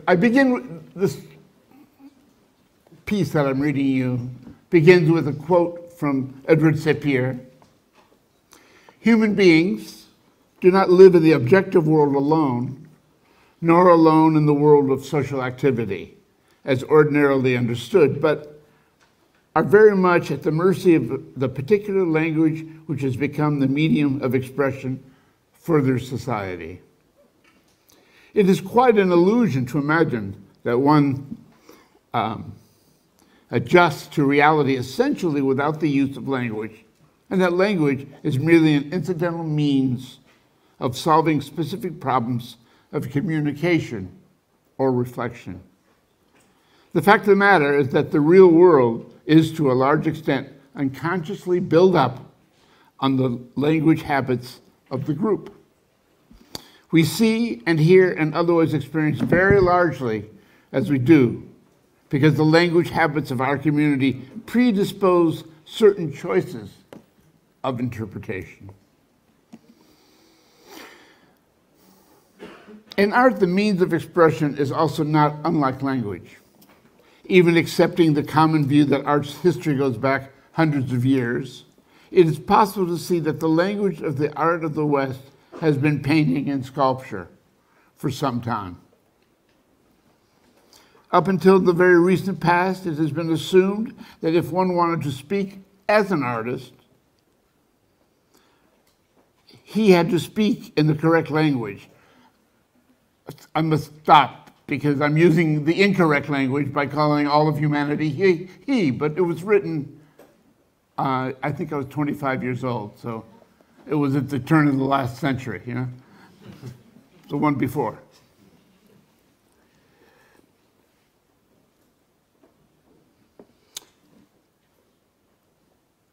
I begin with this piece that I'm reading you begins with a quote from Edward Sapir. Human beings do not live in the objective world alone, nor alone in the world of social activity, as ordinarily understood, but are very much at the mercy of the particular language which has become the medium of expression for their society. It is quite an illusion to imagine that one adjusts to reality essentially without the use of language, and that language is merely an incidental means of solving specific problems of communication or reflection. The fact of the matter is that the real world is, to a large extent, unconsciously built up on the language habits of the group. We see and hear and otherwise experience very largely as we do, because the language habits of our community predispose certain choices of interpretation. In art, the means of expression is also not unlike language. Even accepting the common view that art's history goes back hundreds of years, it is possible to see that the language of the art of the West has been painting and sculpture for some time. Up until the very recent past, it has been assumed that if one wanted to speak as an artist, he had to speak in the correct language. I must stop because I'm using the incorrect language by calling all of humanity he, but it was written, I think I was 25 years old, so it was at the turn of the last century, you know, the one before.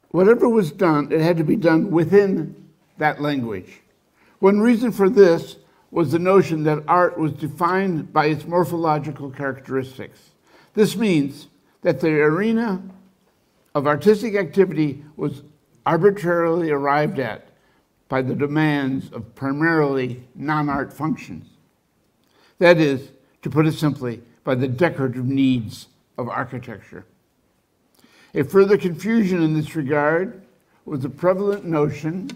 Whatever was done, it had to be done within that language. One reason for this was the notion that art was defined by its morphological characteristics. This means that the arena of artistic activity was arbitrarily arrived at by the demands of primarily non-art functions. That is, to put it simply, by the decorative needs of architecture. A further confusion in this regard was the prevalent notion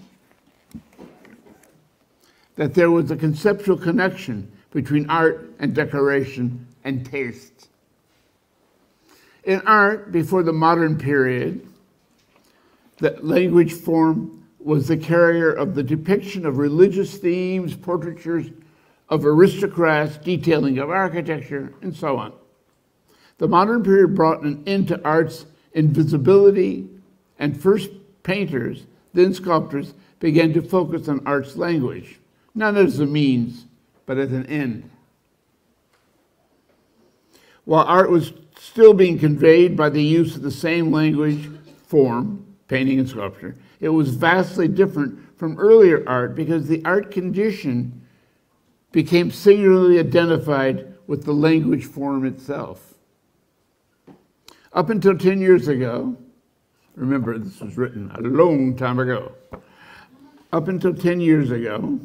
that there was a conceptual connection between art and decoration and taste. In art, before the modern period, the language form was the carrier of the depiction of religious themes, portraitures of aristocrats, detailing of architecture, and so on. The modern period brought an end to art's invisibility, and first painters, then sculptors, began to focus on art's language, not as a means, but as an end. While art was still being conveyed by the use of the same language form, painting and sculpture, it was vastly different from earlier art because the art condition became singularly identified with the language form itself. Up until 10 years ago, remember this was written a long time ago, up until 10 years ago,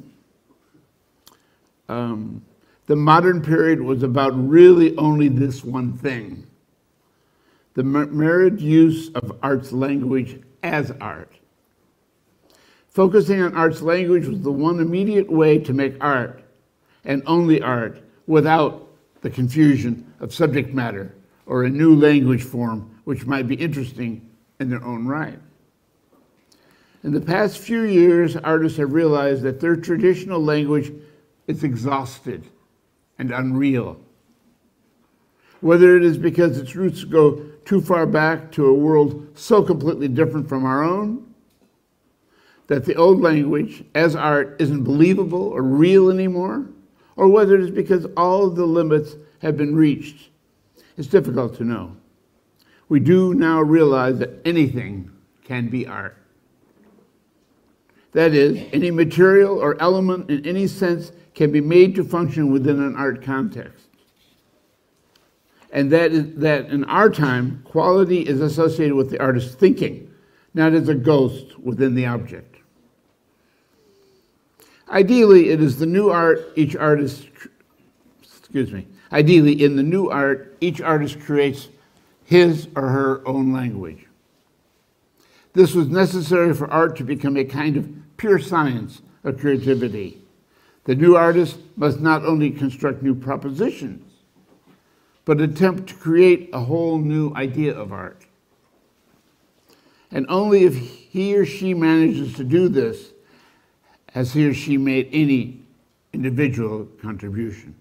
the modern period was about really only this one thing: the married use of art's language as art. Focusing on art's language was the one immediate way to make art, and only art, without the confusion of subject matter or a new language form which might be interesting in their own right. In the past few years, artists have realized that their traditional language is exhausted and unreal. Whether it is because its roots go too far back to a world so completely different from our own, that the old language as art isn't believable or real anymore, or whether it is because all of the limits have been reached, it's difficult to know. We do now realize that anything can be art. That is, any material or element in any sense can be made to function within an art context. And that in our time, quality is associated with the artist's thinking, not as a ghost within the object. Ideally, it is the new art Ideally, in the new art, each artist creates his or her own language. This was necessary for art to become a kind of pure science of creativity. The new artist must not only construct new propositions, but attempt to create a whole new idea of art. And only if he or she manages to do this has he or she made any individual contribution.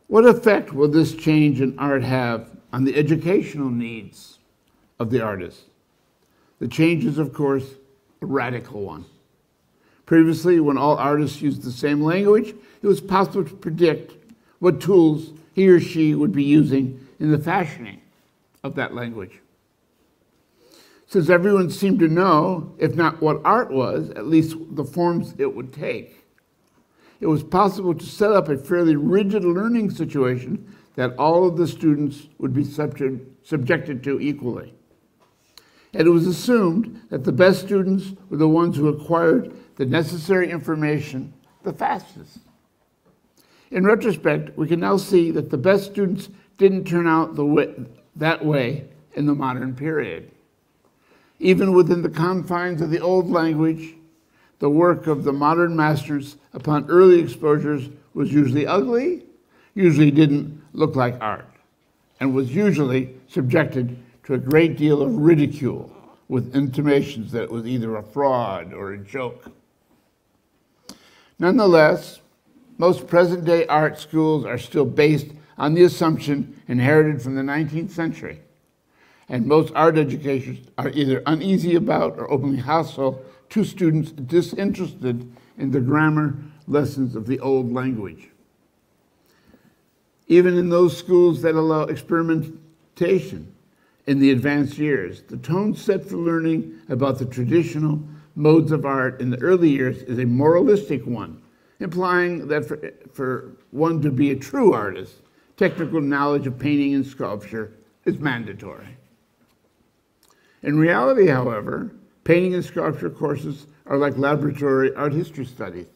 What effect will this change in art have on the educational needs of the artist? The change is, of course, a radical one. Previously, when all artists used the same language, it was possible to predict what tools he or she would be using in the fashioning of that language. Since everyone seemed to know, if not what art was, at least the forms it would take, it was possible to set up a fairly rigid learning situation that all of the students would be subjected to equally. And it was assumed that the best students were the ones who acquired the necessary information the fastest. In retrospect, we can now see that the best students didn't turn out that way in the modern period. Even within the confines of the old language, the work of the modern masters upon early exposures was usually ugly, usually didn't look like art, and was usually subjected to a great deal of ridicule with intimations that it was either a fraud or a joke. Nonetheless, most present-day art schools are still based on the assumption inherited from the 19th century, and most art educators are either uneasy about or openly hostile to students disinterested in the grammar lessons of the old language. Even in those schools that allow experimentation in the advanced years, the tone set for learning about the traditional modes of art in the early years is a moralistic one, implying that for one to be a true artist, technical knowledge of painting and sculpture is mandatory. In reality, however, painting and sculpture courses are like laboratory art history studies.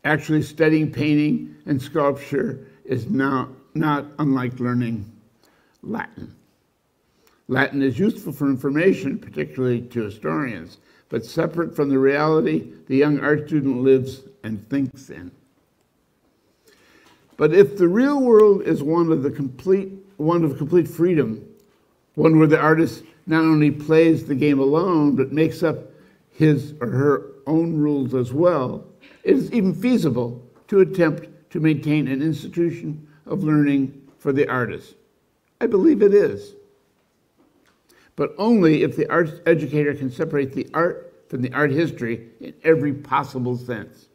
Actually studying painting and sculpture is now not unlike learning Latin. Latin is useful for information, particularly to historians, but separate from the reality the young art student lives and thinks in. But if the real world is one of complete freedom, one where the artist not only plays the game alone, but makes up his or her own rules as well, it is even feasible to attempt to maintain an institution of learning for the artist. I believe it is. But only if the art educator can separate the art from the art history in every possible sense.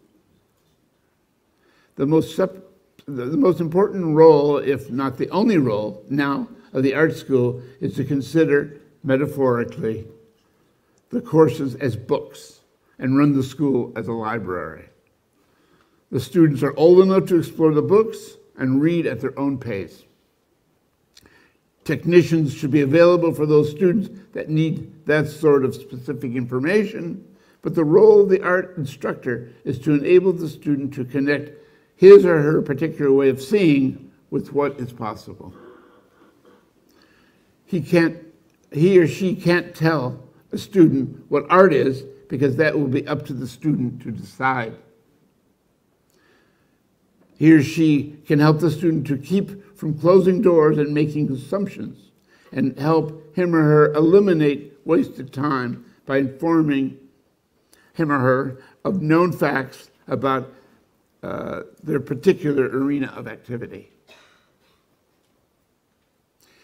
The most important role, if not the only role now of the art school, is to consider, metaphorically, the courses as books and run the school as a library. The students are old enough to explore the books and read at their own pace. Technicians should be available for those students that need that sort of specific information, but the role of the art instructor is to enable the student to connect his or her particular way of seeing with what is possible. He or she can't tell a student what art is, because that will be up to the student to decide. He or she can help the student to keep from closing doors and making assumptions, and help him or her eliminate wasted time by informing him or her of known facts about their particular arena of activity.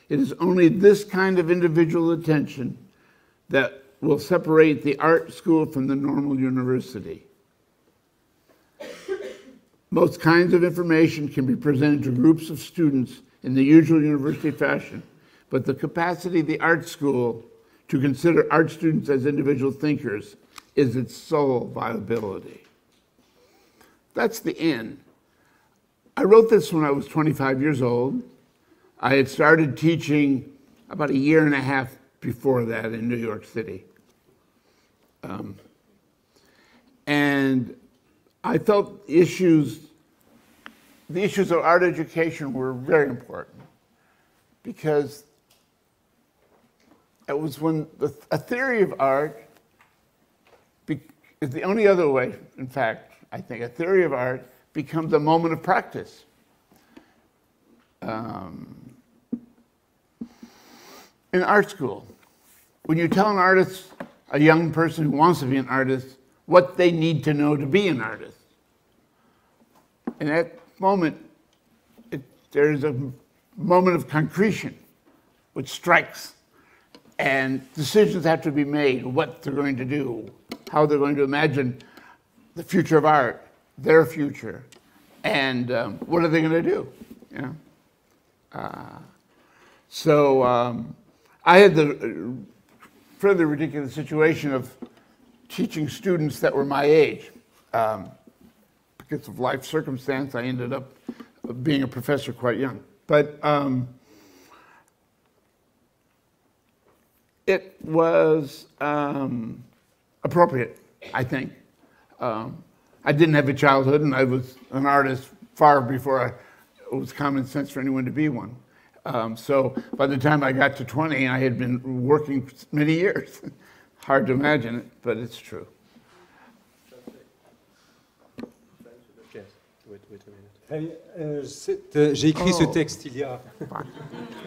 It is only this kind of individual attention that will separate the art school from the normal university. Most kinds of information can be presented to groups of students in the usual university fashion, but the capacity of the art school to consider art students as individual thinkers is its sole viability. that's the end. I wrote this when I was 25 years old. I had started teaching about a year and a half before that in New York City. And I felt the issues of art education were very important, because it was when a theory of art is the only other way, in fact, I think, a theory of art becomes a moment of practice. In art school, when you tell an artist, a young person who wants to be an artist, what they need to know to be an artist, in that moment, there's a moment of concretion which strikes, and decisions have to be made, what they're going to do, how they're going to imagine the future of art, their future, and what are they going to do? You know? I had the fairly ridiculous situation of teaching students that were my age. Because of life circumstance, I ended up being a professor quite young. But it was appropriate, I think. I didn't have a childhood, and I was an artist far before it was common sense for anyone to be one. So by the time I got to 20, I had been working many years. Hard to imagine it, but it's true. J'ai écrit ce texte il y a...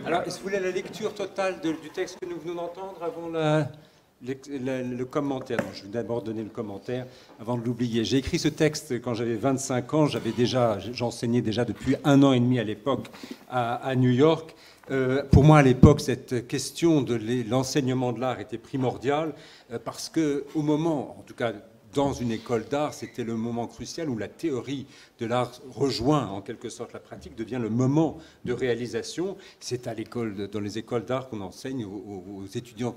Alors, est-ce que vous voulez la lecture totale du texte que nous venons d'entendre avant le commentaire? Non, je vais d'abord donner le commentaire avant de l'oublier. J'ai écrit ce texte quand j'avais 25 ans. J'enseignais déjà depuis 1 an et demi à l'époque à New York. Pour moi, à l'époque, cette question de l'enseignement de l'art était primordiale parce qu'au moment, en tout cas dans une école d'art, c'était le moment crucial où la théorie de l'art rejoint en quelque sorte la pratique, devient le moment de réalisation. C'est dans les écoles d'art qu'on enseigne aux étudiants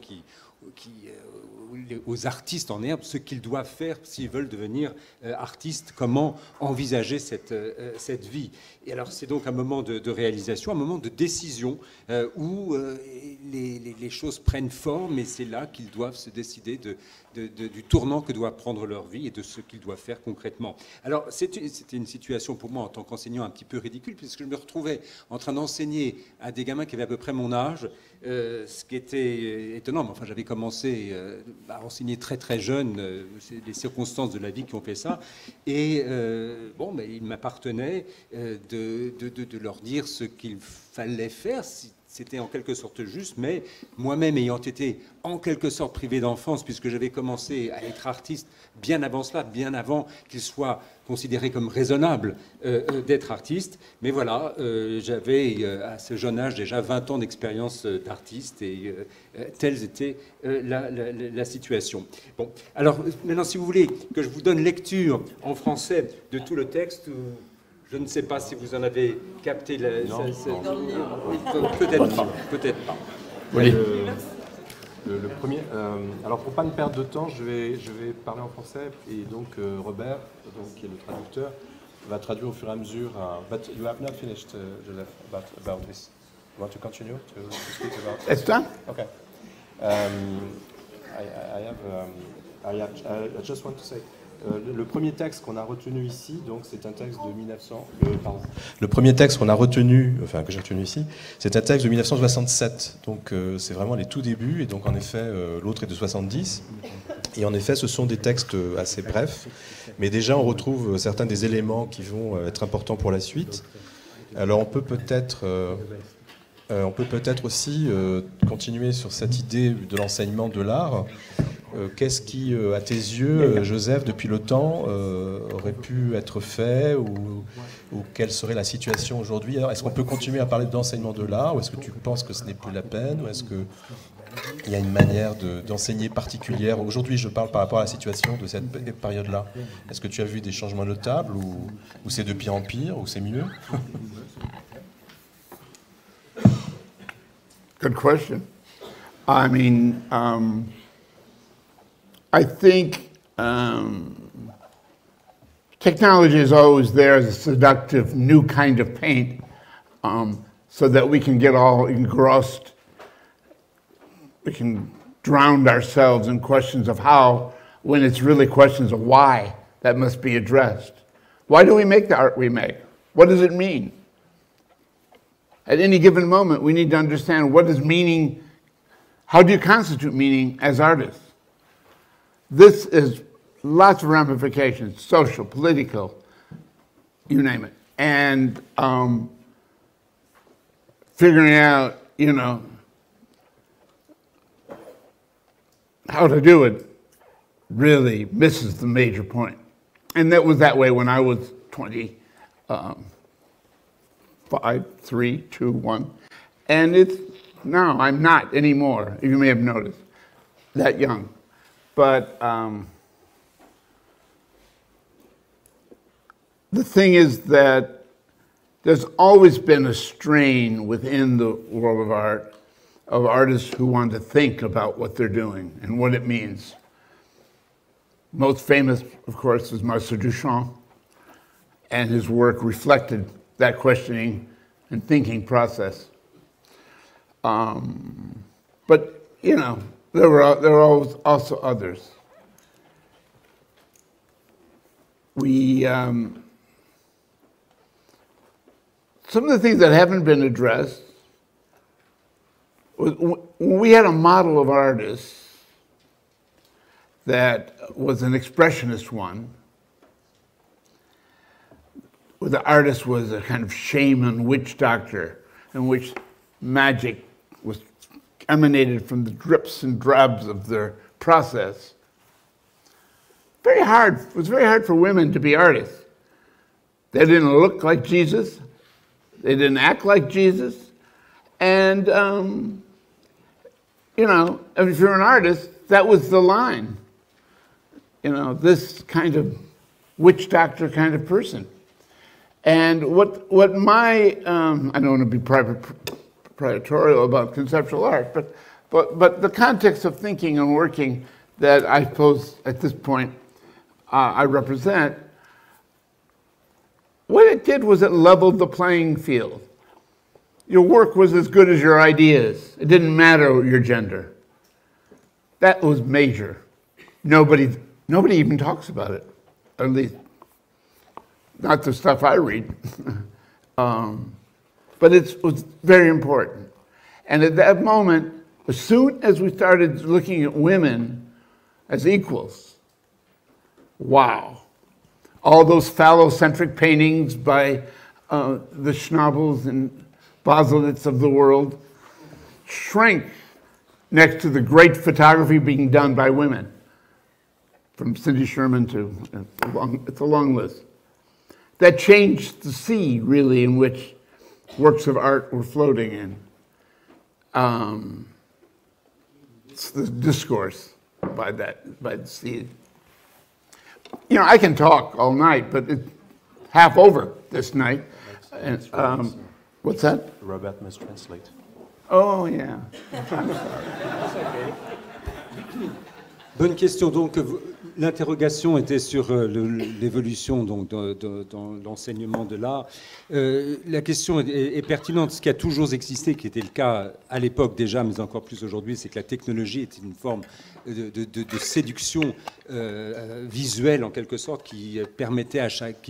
aux artistes en herbe ce qu'ils doivent faire s'ils veulent devenir artistes, comment envisager cette vie. Et alors c'est donc un moment de réalisation, un moment de décision où les choses prennent forme, et c'est là qu'ils doivent se décider du tournant que doit prendre leur vie et de ce qu'ils doivent faire concrètement. Alors c'était une situation pour moi en tant qu'enseignant un petit peu ridicule, puisque je me retrouvais en train d'enseigner à des gamins qui avaient à peu près mon âge, ce qui était étonnant, mais enfin j'avais commencé à enseigner très très jeune, c'est les circonstances de la vie qui ont fait ça, et il m'appartenait de leur dire ce qu'il fallait faire. C'était en quelque sorte juste, mais moi-même ayant été en quelque sorte privé d'enfance, puisque j'avais commencé à être artiste bien avant cela, bien avant qu'il soit considéré comme raisonnable d'être artiste. Mais voilà, j'avais à ce jeune âge déjà 20 ans d'expérience d'artiste, et telle était la situation. Bon, alors maintenant, si vous voulez que je vous donne lecture en français de tout le texte, je ne sais pas si vous en avez capté peut-être pas. Oui. Le premier. Alors pour pas me perdre de temps, je vais parler en français, et donc Robert, qui est le traducteur, va traduire au fur et à mesure. But you have not finished, Joseph, about this. You want to continue to speak about? It's done. Okay. I just want to say. Le premier texte qu'on a retenu ici, donc c'est un texte de 1900. Le premier texte qu'on a retenu, enfin que j'ai retenu ici, c'est un texte de 1967. Donc c'est vraiment les tout débuts, et donc en effet l'autre est de 70. Et en effet, ce sont des textes assez brefs, mais déjà on retrouve certains des éléments qui vont être importants pour la suite. Alors on peut peut-être aussi continuer sur cette idée de l'enseignement de l'art. Qu'est-ce qui, à tes yeux, Joseph, depuis le temps, aurait pu être fait, ou quelle serait la situation aujourd'hui? Est-ce qu'on peut continuer à parler d'enseignement de l'art, ou est-ce que tu penses que ce n'est plus la peine, ou est-ce qu'il y a une manière d'enseigner particulière? Aujourd'hui, je parle par rapport à la situation de cette période-là. Est-ce que tu as vu des changements notables, ou c'est de pire en pire, ou c'est mieux? Good question. I mean, I think technology is always there as a seductive new kind of paint, so that we can get all engrossed. We can drown ourselves in questions of how, when it's really questions of why that must be addressed. Why do we make the art we make? What does it mean? At any given moment, we need to understand what is meaning. How do you constitute meaning as artists? This is lots of ramifications, social, political, you name it. And figuring out, you know, how to do it really misses the major point. And that was that way when I was 25, 3, 2, 1. And it's, no, I'm not anymore, you may have noticed, that young. But the thing is that there's always been a strain within the world of art of artists who want to think about what they're doing and what it means. Most famous, of course, is Marcel Duchamp, and his work reflected that questioning and thinking process. But, you know, there were also others. Some of the things that haven't been addressed, we had a model of artists that was an expressionist one, where the artist was a kind of shaman, witch doctor, in which magic was emanated from the drips and drabs of their process. Very hard. It was very hard for women to be artists. They didn't look like Jesus. They didn't act like Jesus. And, you know, if you're an artist, that was the line. You know, this kind of witch doctor kind of person. And what my, I don't want to be proprietorial about conceptual art, but the context of thinking and working that I suppose at this point I represent, what it did was it leveled the playing field. Your work was as good as your ideas. It didn't matter your gender. That was major. Nobody even talks about it, at least not the stuff I read. But it was very important. And at that moment, as soon as we started looking at women as equals, wow. All those phallocentric paintings by the Schnabels and Baselitz of the world shrank next to the great photography being done by women, from Cindy Sherman to, it's a long list. That changed the sea, really, in which works of art were floating in. It's the discourse by the sea. You know, I can talk all night, but it's half over this night. And, what's that? Robert must translate. Oh, yeah. Bonne question. Donc, l'interrogation était sur l'évolution donc dans l'enseignement de l'art. La question est pertinente. Ce qui a toujours existé, qui était le cas à l'époque déjà, mais encore plus aujourd'hui, c'est que la technologie est une forme de séduction visuelle en quelque sorte qui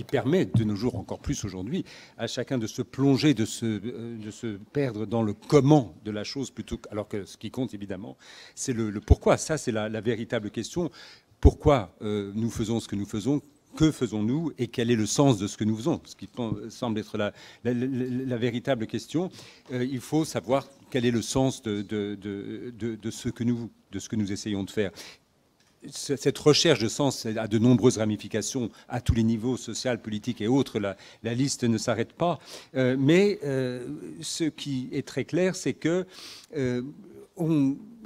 permet de nos jours encore plus aujourd'hui à chacun de se plonger, de se perdre dans le comment de la chose plutôt que, alors que ce qui compte évidemment, c'est le pourquoi. Ça, c'est la véritable question. Pourquoi nous faisons ce que nous faisons? Que faisons-nous et quel est le sens de ce que nous faisons? Ce qui semble être la véritable question. Il faut savoir quel est le sens de ce que nous essayons de faire. Cette recherche de sens a de nombreuses ramifications à tous les niveaux, social, politique et autres. La liste ne s'arrête pas. Mais ce qui est très clair, c'est que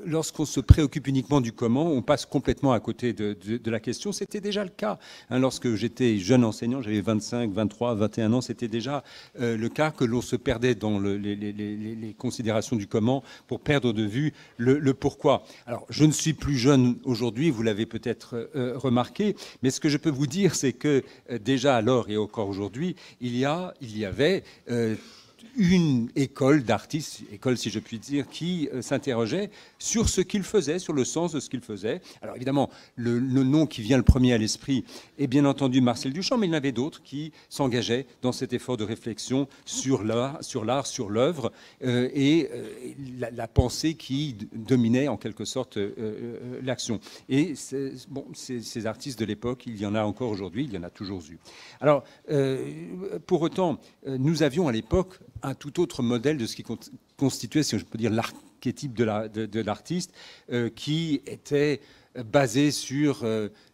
lorsqu'on se préoccupe uniquement du comment, on passe complètement à côté de la question. C'était déjà le cas. Lorsque j'étais jeune enseignant, j'avais 25, 23, 21 ans, c'était déjà le cas que l'on se perdait dans les considérations du comment pour perdre de vue le pourquoi. Alors, je ne suis plus jeune aujourd'hui, vous l'avez peut-être remarqué, mais ce que je peux vous dire, c'est que déjà alors et encore aujourd'hui, il y avait une école d'artistes, école si je puis dire, qui s'interrogeait sur ce qu'il faisait, sur le sens de ce qu'il faisait. Alors évidemment, le nom qui vient le premier à l'esprit est bien entendu Marcel Duchamp, mais il y en avait d'autres qui s'engageaient dans cet effort de réflexion sur l'art, sur l'œuvre et la pensée qui dominait en quelque sorte l'action. Et ces artistes de l'époque, il y en a encore aujourd'hui, il y en a toujours eu. Alors, pour autant, nous avions à l'époque un tout autre modèle de ce qui constituait, si je peux dire, l'archétype de l'artiste, qui était basé sur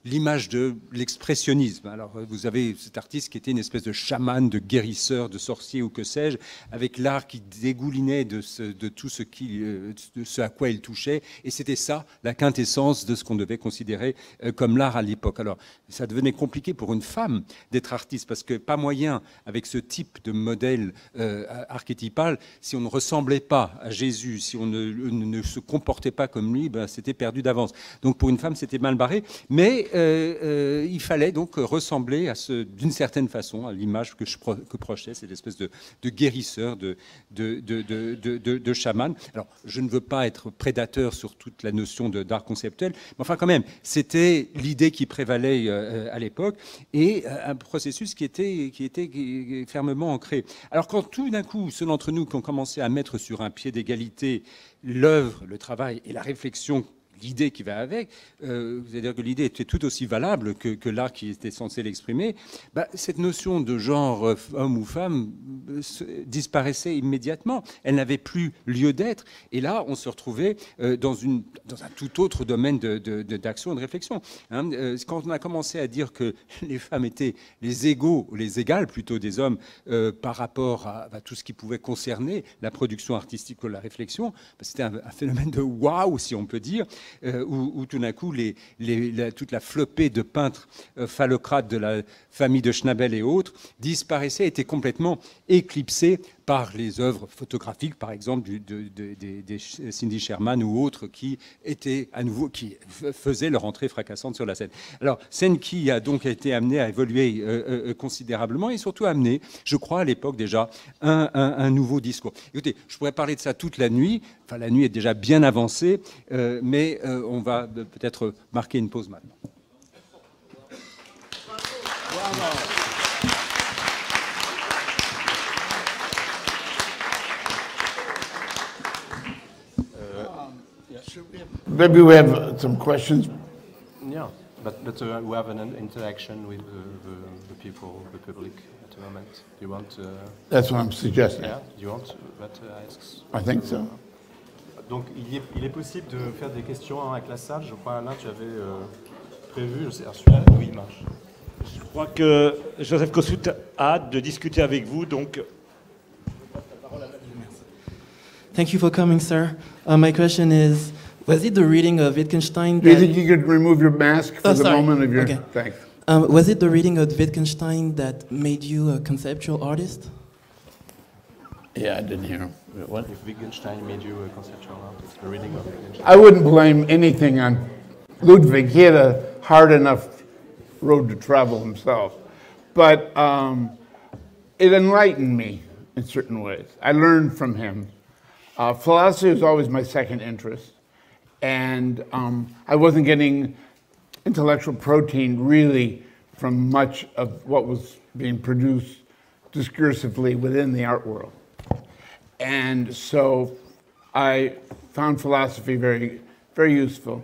l'image de l'expressionnisme. Alors, vous avez cet artiste qui était une espèce de chaman, de guérisseur, de sorcier ou que sais-je, avec l'art qui dégoulinait de tout ce à quoi il touchait. Et c'était ça, la quintessence de ce qu'on devait considérer comme l'art à l'époque. Alors, ça devenait compliqué pour une femme d'être artiste, parce que pas moyen, avec ce type de modèle archétypal, si on ne ressemblait pas à Jésus, si on ne se comportait pas comme lui, ben, c'était perdu d'avance. Donc, pour une femme, c'était mal barré. Mais il fallait donc ressembler d'une certaine façon à l'image que projetait cette espèce de guérisseur, de chaman. Alors, je ne veux pas être prédateur sur toute la notion d'art conceptuel, mais enfin quand même, c'était l'idée qui prévalait à l'époque et un processus qui était fermement ancré. Alors quand tout d'un coup, ceux d'entre nous qui ont commencé à mettre sur un pied d'égalité l'œuvre, le travail et la réflexion, l'idée qui va avec, c'est-à-dire que l'idée était tout aussi valable que l'art qui était censé l'exprimer, bah, cette notion de genre homme ou femme disparaissait immédiatement. Elle n'avait plus lieu d'être. Et là, on se retrouvait dans un tout autre domaine d'action et de réflexion. Hein. Quand on a commencé à dire que les femmes étaient les égaux, les égales plutôt des hommes par rapport à tout ce qui pouvait concerner la production artistique ou la réflexion, bah, c'était un phénomène de waouh, si on peut dire. Où tout d'un coup, toute la flopée de peintres phallocrates de la famille de Schnabel et autres disparaissait, était complètement éclipsée par les œuvres photographiques, par exemple, des Cindy Sherman ou autres qui faisaient leur entrée fracassante sur la scène. Alors, scène qui a donc été amenée à évoluer considérablement et surtout amené, je crois, à l'époque déjà, un nouveau discours. Écoutez, je pourrais parler de ça toute la nuit. Enfin, la nuit est déjà bien avancée, mais on va peut-être marquer une pause maintenant. Maybe we have some questions. Yeah, but we have an interaction with the people, the public at the moment. Do you want? That's what I'm suggesting. Yeah, do you want that asks? I think so. Donc, il est possible de faire des questions avec la salle. Je crois, Alain, tu avais prévu. Je sais, celui-là, oui, il marche. Je crois que Joseph Kosuth a hâte de discuter avec vous, donc. Thank you for coming, sir. My question is, was it the reading of Wittgenstein Do you think you could remove your mask for the moment of your... Okay. Thanks. Was it the reading of Wittgenstein that made you a conceptual artist? Yeah, I didn't hear him. What? If Wittgenstein made you a conceptual artist, the reading of Wittgenstein. I wouldn't blame anything on Ludwig. He had a hard enough road to travel himself. But it enlightened me in certain ways. I learned from him. Philosophy was always my second interest. And I wasn't getting intellectual protein really from much of what was being produced discursively within the art world. And so I found philosophy very, very useful.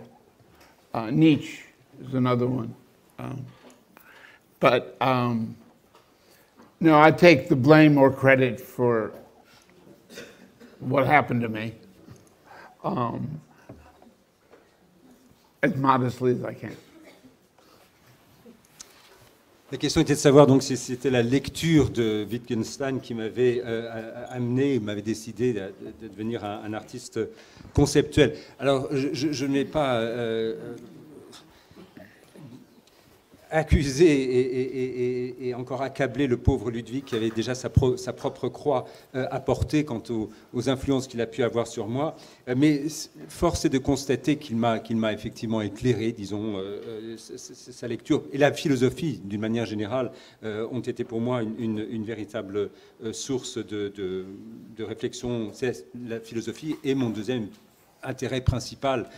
Nietzsche is another one. No, I take the blame or credit for what happened to me as modestly as I can. La question était de savoir donc si c'était la lecture de Wittgenstein qui m'avait amené, m'avait décidé de devenir un artiste conceptuel. Alors, je n'ai pas accusé et encore accablé le pauvre Ludwig qui avait déjà sa propre croix à porter quant aux influences qu'il a pu avoir sur moi. Mais force est de constater qu'il m'a effectivement éclairé, disons, sa lecture. Et la philosophie, d'une manière générale, ont été pour moi une véritable source de réflexion. La philosophie est mon deuxième intérêt principal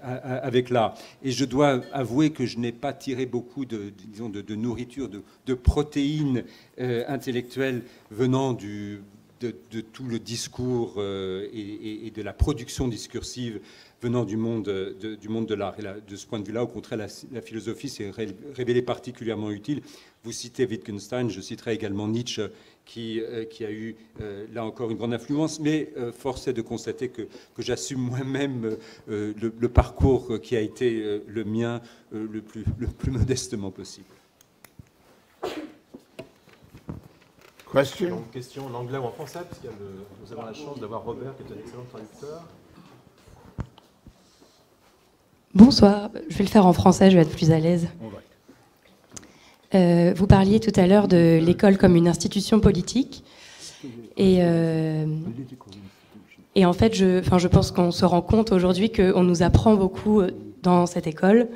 avec l'art. Et je dois avouer que je n'ai pas tiré beaucoup de nourriture, de protéines intellectuelles venant de tout le discours et de la production discursive venant du monde de l'art. Et là, de ce point de vue-là, au contraire, la philosophie s'est révélée particulièrement utile. Vous citez Wittgenstein, je citerai également Nietzsche, qui a eu, là encore, une grande influence, mais force est de constater que j'assume moi-même le parcours qui a été le mien le plus modestement possible. Question. Donc, question en anglais ou en français, parce que nous avons la chance d'avoir Robert, qui est un excellent traducteur. Bonsoir, je vais le faire en français, je vais être plus à l'aise. Vous parliez tout à l'heure de l'école comme une institution politique. Et en fait, je pense qu'on se rend compte aujourd'hui qu'on nous apprend beaucoup dans cette école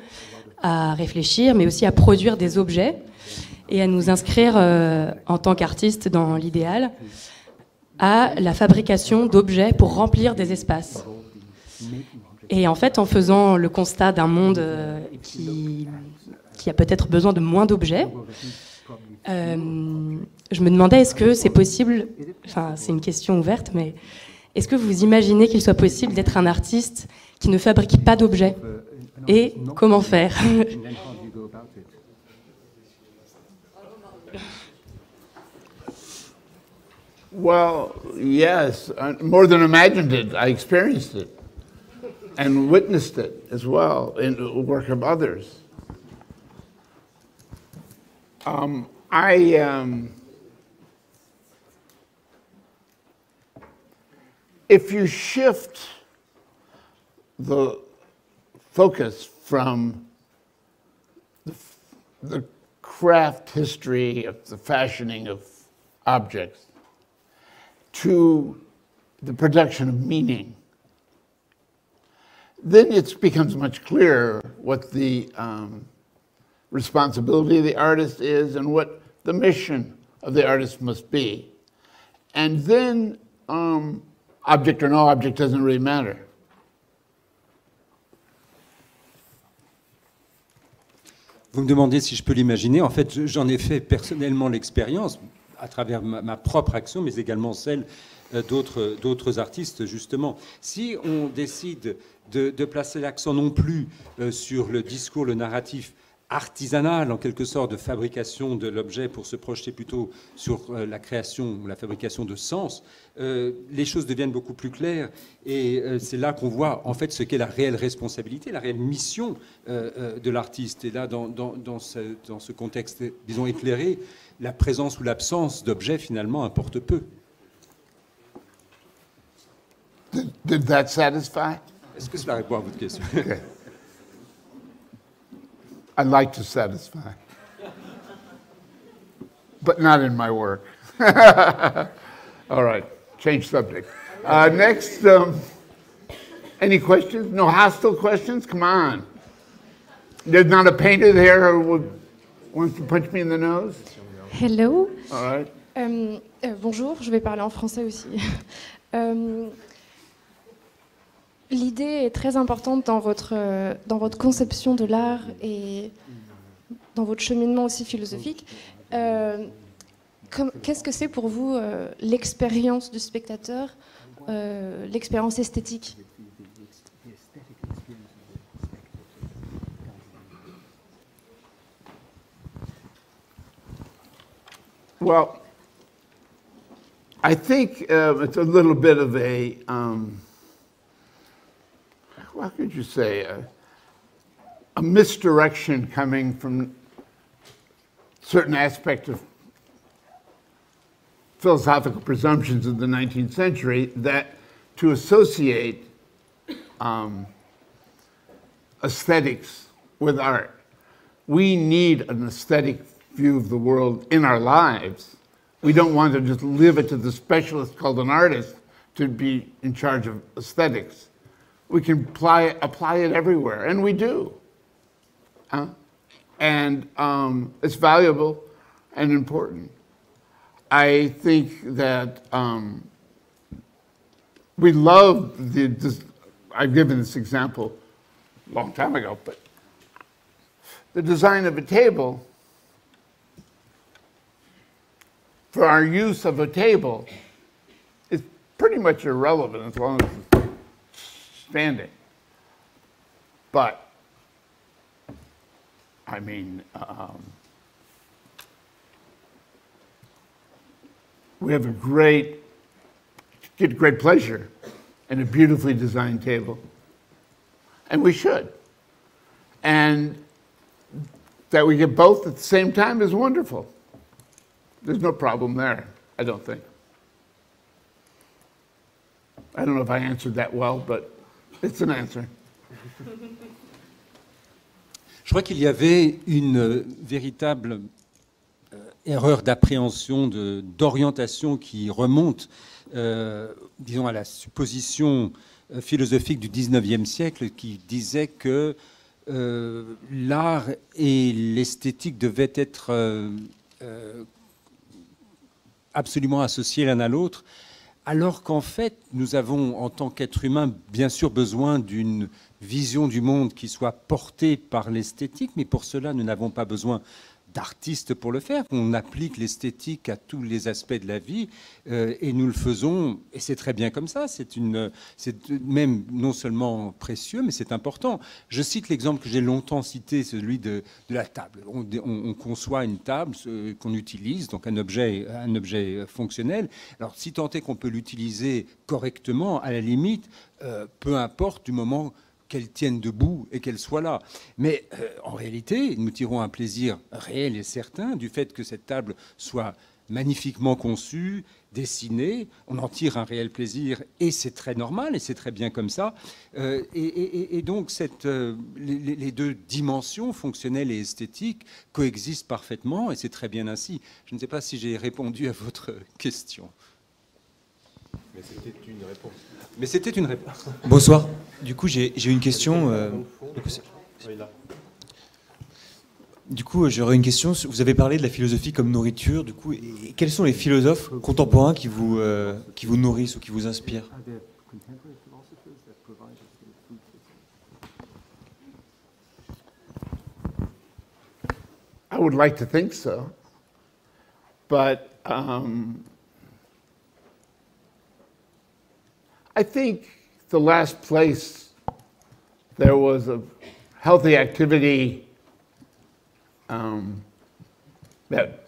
à réfléchir, mais aussi à produire des objets et à nous inscrire en tant qu'artistes dans l'idéal à la fabrication d'objets pour remplir des espaces. Et en fait, en faisant le constat d'un monde qui a peut-être besoin de moins d'objets, je me demandais, est-ce que c'est possible, enfin c'est une question ouverte, mais est-ce que vous imaginez qu'il soit possible d'être un artiste qui ne fabrique pas d'objets? Et comment faire? Well, yes, more than imagined it. I experienced it and witnessed it as well in the work of others. If you shift the focus from the craft history of the fashioning of objects to the production of meaning, then it becomes much clearer what the responsibility of the artist is and what the mission of the artist must be. And then object or no object doesn't really matter. Vous me demandez si je peux l'imaginer. En fait, j'en ai fait personnellement l'expérience à travers ma propre action, mais également celle d'autres artistes, justement. Si on décide de placer l'accent non plus sur le discours, le narratif artisanal, en quelque sorte, de fabrication de l'objet pour se projeter plutôt sur la création ou la fabrication de sens, les choses deviennent beaucoup plus claires. Et c'est là qu'on voit, en fait, ce qu'est la réelle responsabilité, la réelle mission de l'artiste. Et là, dans ce contexte, disons, éclairé, la présence ou l'absence d'objets, finalement, importe peu. Did that satisfy? Est-ce que cela répond à votre question? Okay. I'd like to satisfy, but not in my work. All right, change subject. Next, any questions? No hostile questions? Come on. There's not a painter there who wants to punch me in the nose? Hello. All right. Bonjour, je vais parler en français aussi. L'idée est très importante dans votre conception de l'art et dans votre cheminement aussi philosophique. Qu'est-ce que c'est pour vous l'expérience du spectateur, l'expérience esthétique? Well, I think it's a little bit of a, what could you say, a misdirection coming from certain aspect of philosophical presumptions of the 19th century that to associate aesthetics with art, we need an aesthetic view of the world in our lives. We don't want to just leave it to the specialist called an artist to be in charge of aesthetics. We can apply it everywhere, and we do. And it's valuable and important. I think that we love I've given this example a long time ago, but the design of a table, for our use of a table, is pretty much irrelevant as long as it's standing. But, I mean, we have get great pleasure in a beautifully designed table. And we should. And that we get both at the same time is wonderful. There's no problem there, I don't think. I don't know if I answered that well, but it's an answer. Je crois qu'il y avait une véritable erreur d'appréhension, d'orientation qui remonte, disons, à la supposition philosophique du XIXe siècle qui disait que l'art et l'esthétique devaient être absolument associés l'un à l'autre, alors qu'en fait, nous avons, en tant qu'être humain, bien sûr besoin d'une vision du monde qui soit portée par l'esthétique, mais pour cela, nous n'avons pas besoin d'artistes pour le faire. On applique l'esthétique à tous les aspects de la vie et nous le faisons, et c'est très bien comme ça. C'est même non seulement précieux, mais c'est important. Je cite l'exemple que j'ai longtemps cité, celui de la table. On conçoit une table qu'on utilise, donc un objet fonctionnel. Alors, si tant est qu'on peut l'utiliser correctement, à la limite, peu importe du moment qu'elle tienne debout et qu'elle soit là. Mais en réalité, nous tirons un plaisir réel et certain du fait que cette table soit magnifiquement conçue, dessinée. On en tire un réel plaisir et c'est très normal et c'est très bien comme ça. Et donc, les deux dimensions, fonctionnelles et esthétiques, coexistent parfaitement et c'est très bien ainsi. Je ne sais pas si j'ai répondu à votre question. Mais c'était une réponse. Mais c'était une réponse. Bonsoir. Du coup, j'ai une question. Du coup, j'aurais une question. Vous avez parlé de la philosophie comme nourriture. Du coup, et quels sont les philosophes contemporains qui vous nourrissent ou qui vous inspirent? I would like to think so, but I think the last place there was a healthy activity that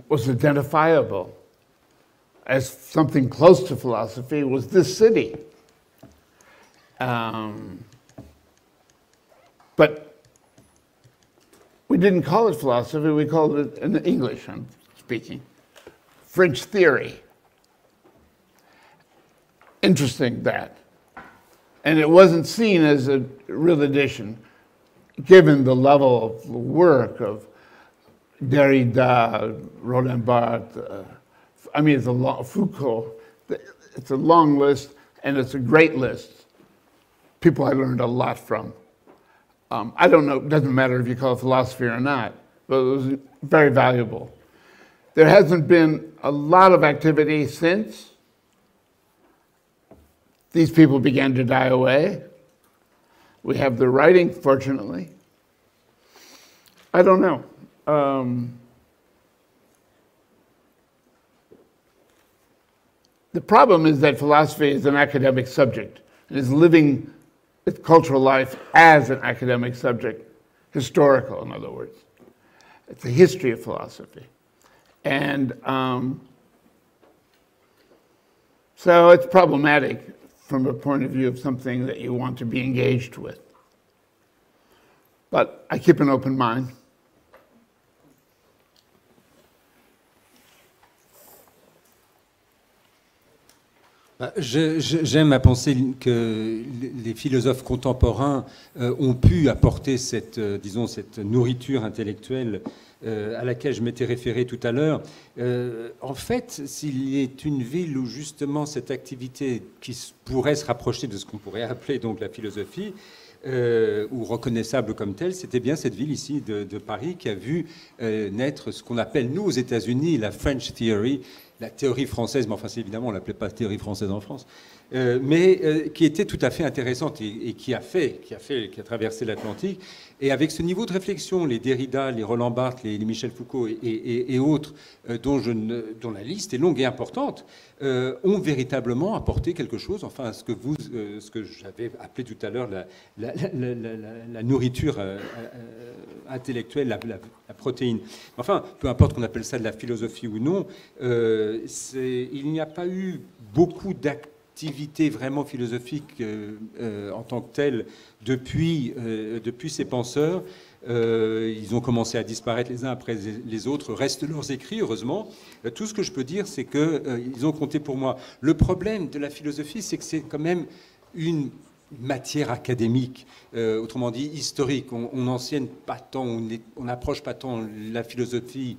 was identifiable as something close to philosophy was this city. But we didn't call it philosophy, we called it, in English I'm speaking, French theory. Interesting that. And it wasn't seen as a real addition, given the level of work of Derrida, Roland Barthes, I mean, it's a long, Foucault. It's a long list, and it's a great list. People I learned a lot from. I don't know, it doesn't matter if you call it philosophy or not, but it was very valuable. There hasn't been a lot of activity since. These people began to die away. We have the writing, fortunately. I don't know. The problem is that philosophy is an academic subject. It is living its cultural life as an academic subject, historical, in other words. It's a history of philosophy. And so it's problematic from a point of view of something that you want to be engaged with. But I keep an open mind. J'aime à penser que les philosophes contemporains ont pu apporter cette, disons, cette nourriture intellectuelle à laquelle je m'étais référé tout à l'heure. En fait, s'il est une ville où justement cette activité qui pourrait se rapprocher de ce qu'on pourrait appeler donc la philosophie, ou reconnaissable comme telle, c'était bien cette ville ici de Paris qui a vu naître ce qu'on appelle, nous, aux États-Unis, la French Theory, la théorie française, mais enfin, évidemment, on ne l'appelait pas théorie française en France, mais qui était tout à fait intéressante et qui a traversé l'Atlantique. Et avec ce niveau de réflexion, les Derrida, les Roland Barthes, les Michel Foucault et autres, dont la liste est longue et importante, ont véritablement apporté quelque chose, enfin, ce que j'avais appelé tout à l'heure la nourriture intellectuelle, la protéine. Enfin, peu importe qu'on appelle ça de la philosophie ou non, il n'y a pas eu beaucoup d'activités vraiment philosophiques en tant que telles depuis ces penseurs. Ils ont commencé à disparaître les uns après les autres, restent leurs écrits, heureusement. Tout ce que je peux dire, c'est qu'ils ont compté pour moi. Le problème de la philosophie, c'est que c'est quand même une matière académique, autrement dit historique. On n'enseigne pas tant, on n'approche pas tant la philosophie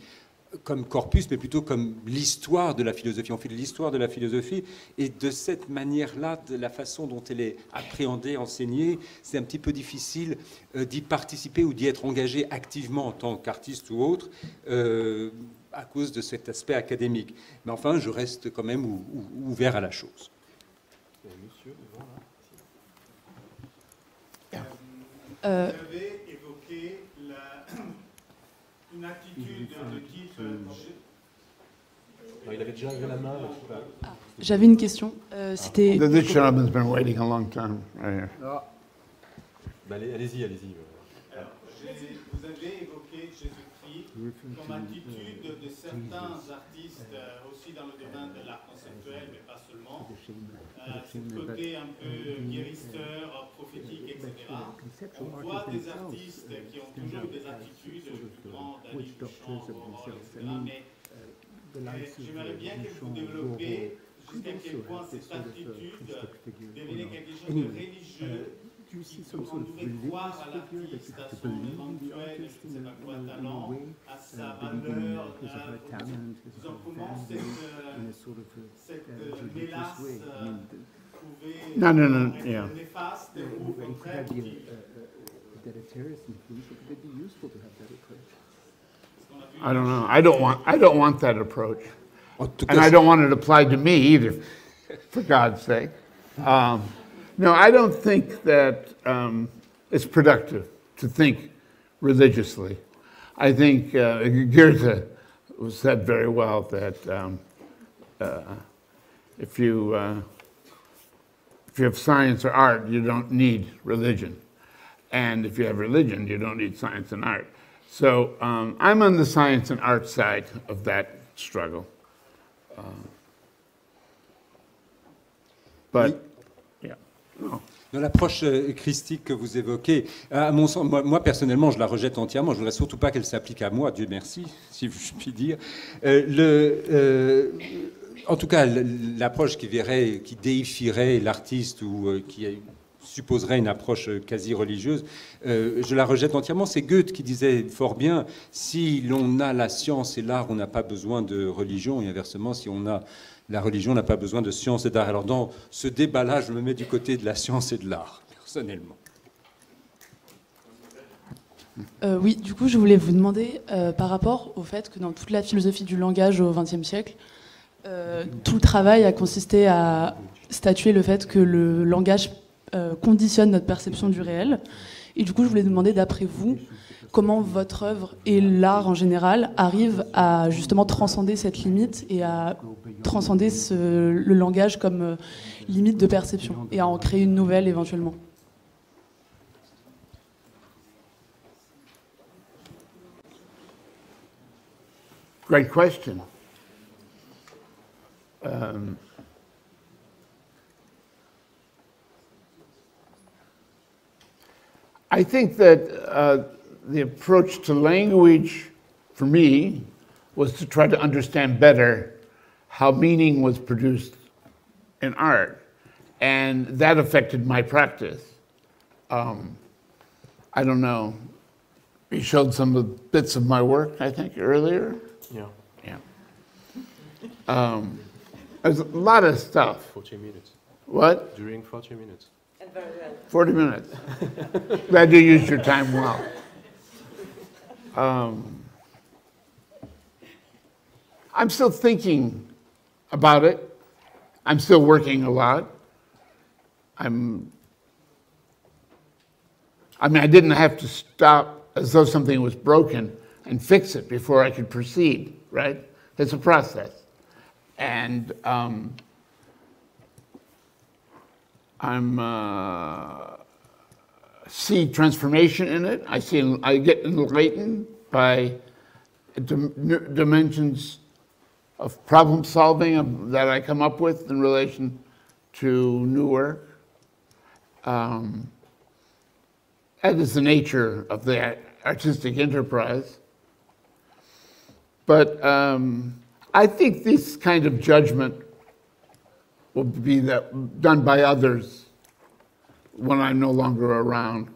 comme corpus, mais plutôt comme l'histoire de la philosophie. On fait de l'histoire de la philosophie, et de cette manière-là, de la façon dont elle est appréhendée, enseignée, c'est un petit peu difficile d'y participer ou d'y être engagé activement en tant qu'artiste ou autre, à cause de cet aspect académique. Mais enfin, je reste quand même ouvert à la chose. Vous avez évoqué une attitude de type... Non, il avait déjà levé la main. J'avais une question. C'était... This gentleman's been waiting a long time. Right here. Bah, allez-y. Alors, vous avez évoqué Jésus-Christ comme attitude de certains artistes, aussi dans le domaine de l'art conceptuel, mais pas seulement, ce côté un peu guérisseur, prophétique, etc. On voit des artistes qui ont toujours eu des attitudes, je prends Dali, Duchamp, etc. Mais j'aimerais bien que vous développiez jusqu'à quel point cette attitude devenait quelque chose de religieux. On devait croire à l'artiste, à son éventuel, je ne sais pas quoi, talent, à sa valeur. Comment cette mélasse pouvait être néfaste ou au contraire utile. I don't know. I don't want that approach, and I don't want it applied to me either. For God's sake. No, I don't think that it's productive to think religiously. I think Goethe said very well that if you have science or art, you don't need religion. And if you have religion, you don't need science and art. So I'm on the science and art side of that struggle. But, yeah. Oh. Dans l'approche christique que vous évoquez, à mon sens, moi personnellement, je la rejette entièrement. Je ne voudrais surtout pas qu'elle s'applique à moi, Dieu merci, si je puis dire. En tout cas, l'approche qui déifierait l'artiste ou qui supposerait une approche quasi religieuse, je la rejette entièrement. C'est Goethe qui disait fort bien, si l'on a la science et l'art, on n'a pas besoin de religion, et inversement, si on a la religion, n'a pas besoin de science et d'art. Alors dans ce débat-là, je me mets du côté de la science et de l'art, personnellement. Oui, du coup, je voulais vous demander, par rapport au fait que dans toute la philosophie du langage au XXe siècle, tout le travail a consisté à statuer le fait que le langage conditionne notre perception du réel. Et du coup, je voulais demander, d'après vous, comment votre œuvre et l'art en général arrivent à justement transcender cette limite et à transcender le langage comme limite de perception et à en créer une nouvelle éventuellement. Great question. I think that the approach to language, for me, was to try to understand better how meaning was produced in art, and that affected my practice. I don't know. You showed some of the bits of my work, I think, earlier. Yeah. Yeah. There's a lot of stuff. 40 minutes. What? During 40 minutes. 40 minutes. Glad you used your time well. I'm still thinking about it. I'm still working a lot. I mean, I didn't have to stop as though something was broken and fix it before I could proceed, right? It's a process. And see transformation in it. I get enlightened by dimensions of problem solving that I come up with in relation to new work. That is the nature of the artistic enterprise. But I think this kind of judgment will be done by others when I'm no longer around.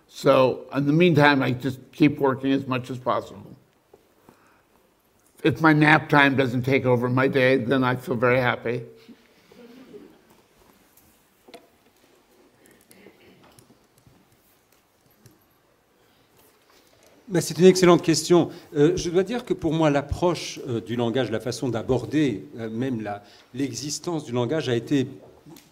So in the meantime, I just keep working as much as possible. If my nap time doesn't take over my day, then I feel very happy. C'est une excellente question. Je dois dire que pour moi, l'approche du langage, la façon d'aborder même l'existence du langage a été,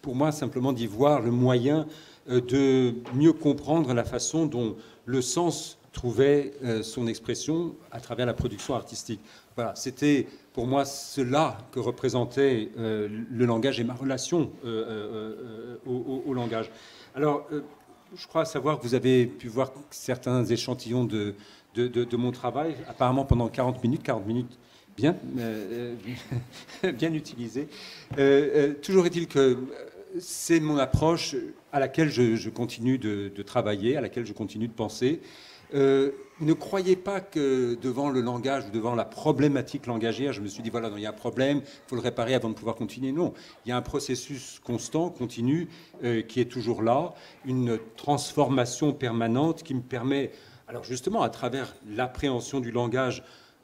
pour moi, simplement d'y voir le moyen de mieux comprendre la façon dont le sens trouvait son expression à travers la production artistique. Voilà, c'était pour moi cela que représentait le langage et ma relation au langage. Alors, je crois savoir que vous avez pu voir certains échantillons de mon travail, apparemment pendant 40 minutes bien, bien utilisées. Toujours est-il que c'est mon approche à laquelle je continue de travailler, à laquelle je continue de penser. Ne croyez pas que devant le langage ou devant la problématique langagière, je me suis dit, voilà, il y a un problème, il faut le réparer avant de pouvoir continuer. Non, il y a un processus constant, continu, qui est toujours là, une transformation permanente qui me permet, alors justement, à travers l'appréhension du langage,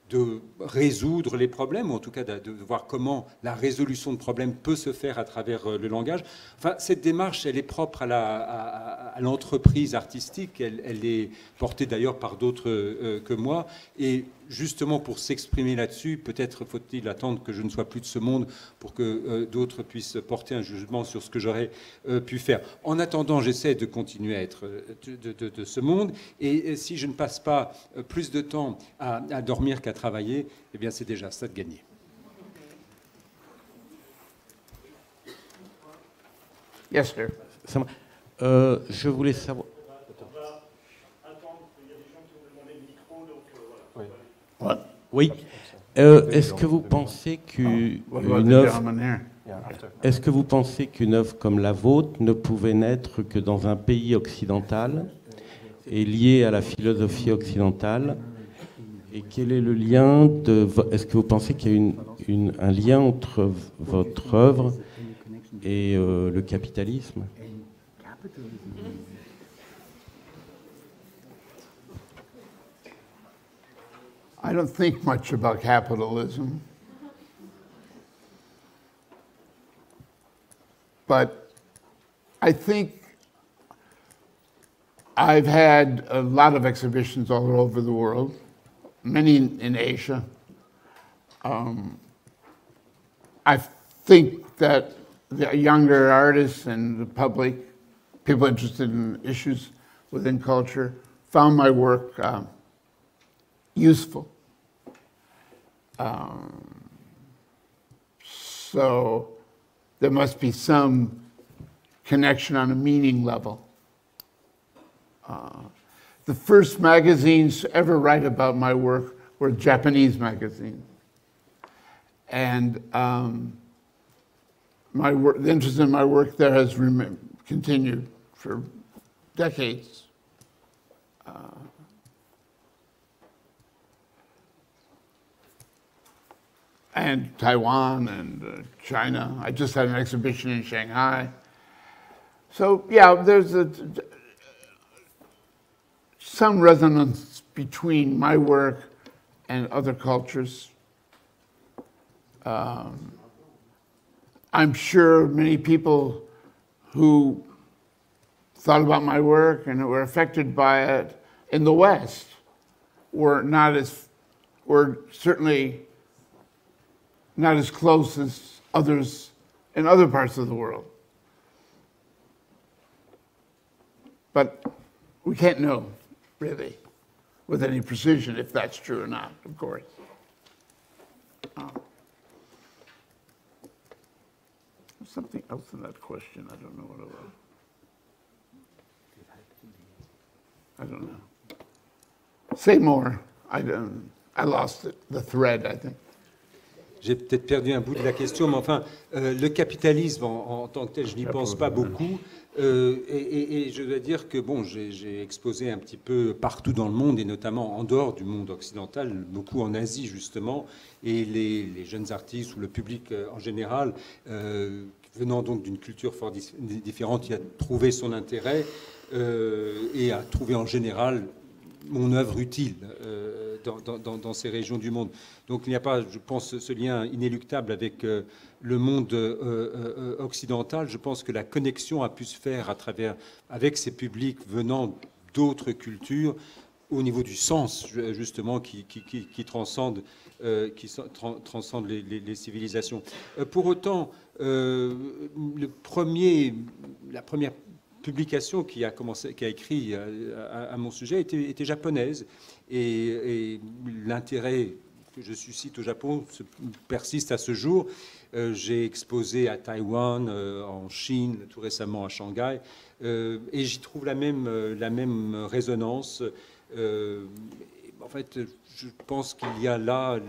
de résoudre les problèmes, ou en tout cas de voir comment la résolution de problèmes peut se faire à travers le langage. Enfin, cette démarche, elle est propre à l'entreprise artistique, elle est portée d'ailleurs par d'autres que moi, et justement pour s'exprimer là-dessus, peut-être faut-il attendre que je ne sois plus de ce monde pour que d'autres puissent porter un jugement sur ce que j'aurais pu faire. En attendant, j'essaie de continuer à être de ce monde, et si je ne passe pas plus de temps à dormir qu'à travailler, eh bien c'est déjà ça de gagner. Yes, sir. Je voulais savoir... Oui. Est-ce que vous pensez qu'une œuvre comme la vôtre ne pouvait naître que dans un pays occidental et liée à la philosophie occidentale? Et quel est le lien est-ce que vous pensez qu'il y a un lien entre votre œuvre et le capitalisme? I don't think much about capitalism, but I think I've had a lot of exhibitions all over the world, many in Asia. I think that the younger artists and the public, people interested in issues within culture, found my work useful. So there must be some connection on a meaning level. The first magazines to ever write about my work were Japanese magazines. And the interest in my work there has continued for decades. and Taiwan and China. I just had an exhibition in Shanghai. So yeah, there's some resonance between my work and other cultures. I'm sure many people who thought about my work and were affected by it in the West were certainly not as close as others in other parts of the world. But we can't know, really, with any precision if that's true or not, of course. There's something else in that question. I don't know what it was. I don't know. Say more. I lost it, the thread, I think. J'ai peut-être perdu un bout de la question, mais enfin, le capitalisme en tant que tel, je n'y pense pas beaucoup. Et je dois dire que bon, j'ai exposé un petit peu partout dans le monde, et notamment en dehors du monde occidental, beaucoup en Asie justement, et les jeunes artistes ou le public en général, venant donc d'une culture fort différente, il a trouvé son intérêt et a trouvé en général mon œuvre utile dans ces régions du monde. Donc il n'y a pas, je pense, ce lien inéluctable avec le monde occidental. Je pense que la connexion a pu se faire avec ces publics venant d'autres cultures au niveau du sens, justement, qui transcende les civilisations. Pour autant, la première publication qui a écrit à mon sujet était japonaise, et l'intérêt que je suscite au Japon persiste à ce jour. J'ai exposé à Taïwan, en Chine, tout récemment à Shanghai, et j'y trouve la même résonance. En fait, je pense qu'il y a là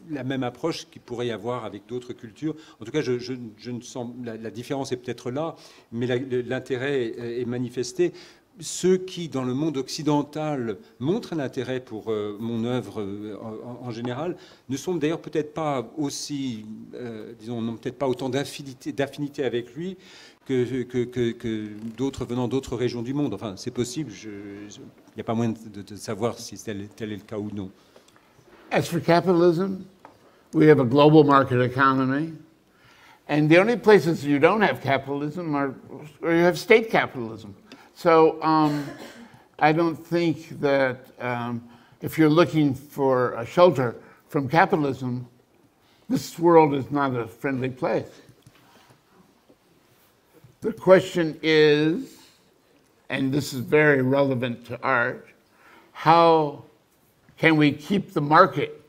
la même approche qu'il pourrait y avoir avec d'autres cultures. En tout cas, je ne sens, la différence est peut-être là, mais l'intérêt est manifesté. Ceux qui, dans le monde occidental, montrent un intérêt pour mon œuvre en général, ne sont d'ailleurs peut-être pas aussi, disons, n'ont peut-être pas autant d'affinité avec lui que d'autres venant d'autres régions du monde. Enfin, c'est possible, il n'y a pas moyen de savoir si tel est le cas ou non. As for capitalism, we have a global market economy, and the only places you don't have capitalism are where you have state capitalism. So I don't think that if you're looking for a shelter from capitalism, this world is not a friendly place. The question is, and this is very relevant to art, how can we keep the market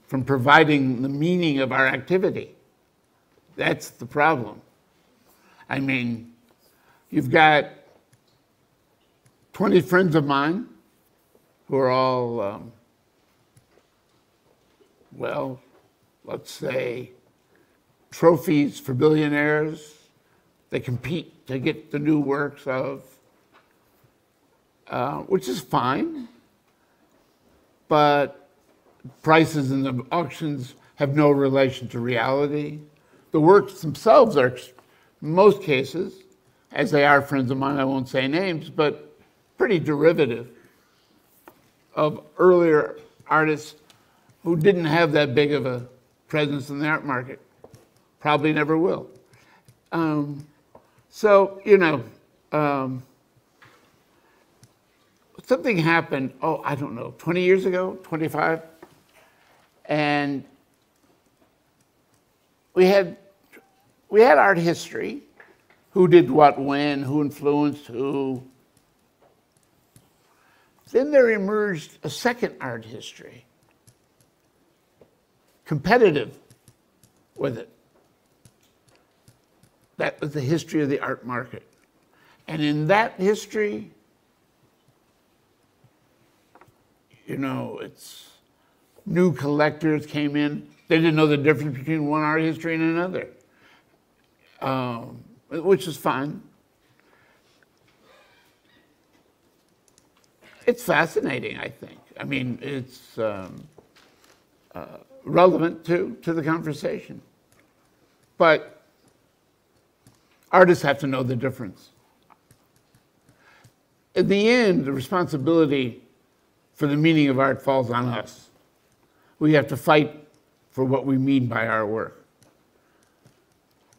from providing the meaning of our activity? That's the problem. I mean, you've got 20 friends of mine who are all, well, let's say, trophies for billionaires. They compete to get the new works of, which is fine, but prices in the auctions have no relation to reality. The works themselves are, in most cases, as they are friends of mine, I won't say names, but pretty derivative of earlier artists who didn't have that big of a presence in the art market. Probably never will. So, you know, something happened, I don't know, 20 years ago, 25, and we had art history, who did what when, who influenced who. Then there emerged a second art history, competitive with it. That was the history of the art market. And in that history, you know, it's new collectors came in. They didn't know the difference between one art history and another, which is fine. It's fascinating, I think. I mean, it's relevant to the conversation. But artists have to know the difference. In the end, the responsibility for the meaning of art falls on us. We have to fight for what we mean by our work.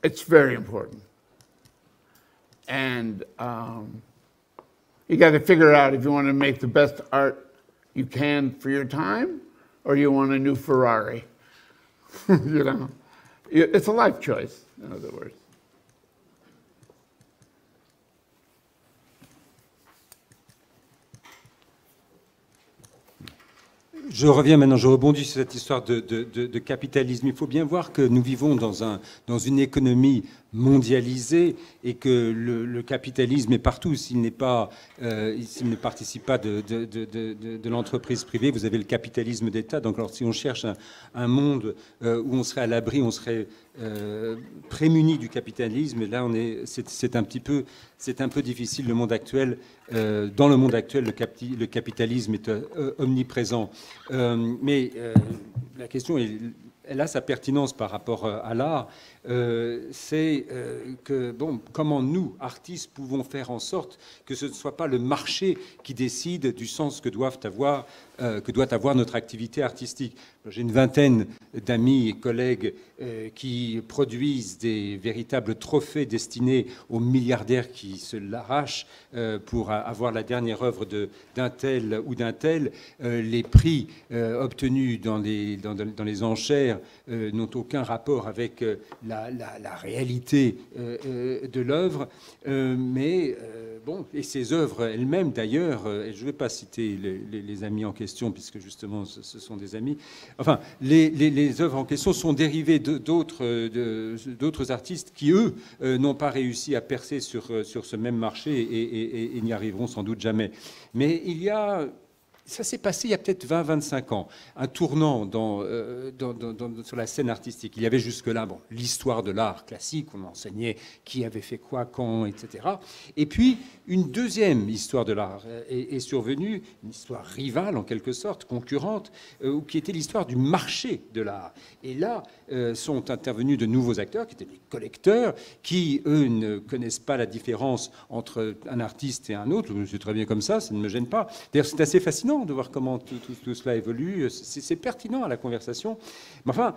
It's very important. And you got to figure out if you want to make the best art you can for your time, or you want a new Ferrari. You know, it's a life choice, in other words. Je reviens maintenant, je rebondis sur cette histoire de capitalisme. Il faut bien voir que nous vivons dans une économie mondialisé et que le capitalisme est partout. S'il ne participe pas de l'entreprise privée, vous avez le capitalisme d'État. Donc alors, si on cherche un monde où on serait à l'abri, on serait prémuni du capitalisme, là c'est un peu difficile. Le monde actuel, dans le monde actuel, le capitalisme est omniprésent. Mais la question elle a sa pertinence par rapport à l'art, c'est que, bon, comment nous, artistes, pouvons faire en sorte que ce ne soit pas le marché qui décide du sens que doit avoir notre activité artistique. J'ai une vingtaine d'amis et collègues qui produisent des véritables trophées destinés aux milliardaires qui se l'arrachent pour avoir la dernière œuvre d'un tel ou d'un tel. Les prix obtenus dans les enchères n'ont aucun rapport avec la réalité de l'œuvre, mais bon, et ces œuvres elles-mêmes d'ailleurs, et je ne vais pas citer les amis en question puisque justement ce sont des amis, enfin les œuvres en question sont dérivées d'autres artistes qui eux n'ont pas réussi à percer sur ce même marché et n'y arriveront sans doute jamais. Mais ça s'est passé il y a peut-être 20-25 ans, un tournant sur la scène artistique. Il y avait jusque-là l'histoire de l'art classique, on enseignait qui avait fait quoi, quand, etc. Et puis, une deuxième histoire de l'art est survenue, une histoire rivale en quelque sorte, concurrente, qui était l'histoire du marché de l'art. Et là, sont intervenus de nouveaux acteurs, qui étaient des collecteurs, qui, eux, ne connaissent pas la différence entre un artiste et un autre. C'est très bien comme ça ne me gêne pas. D'ailleurs, c'est assez fascinant de voir comment tout cela évolue. C'est pertinent à la conversation. Mais enfin,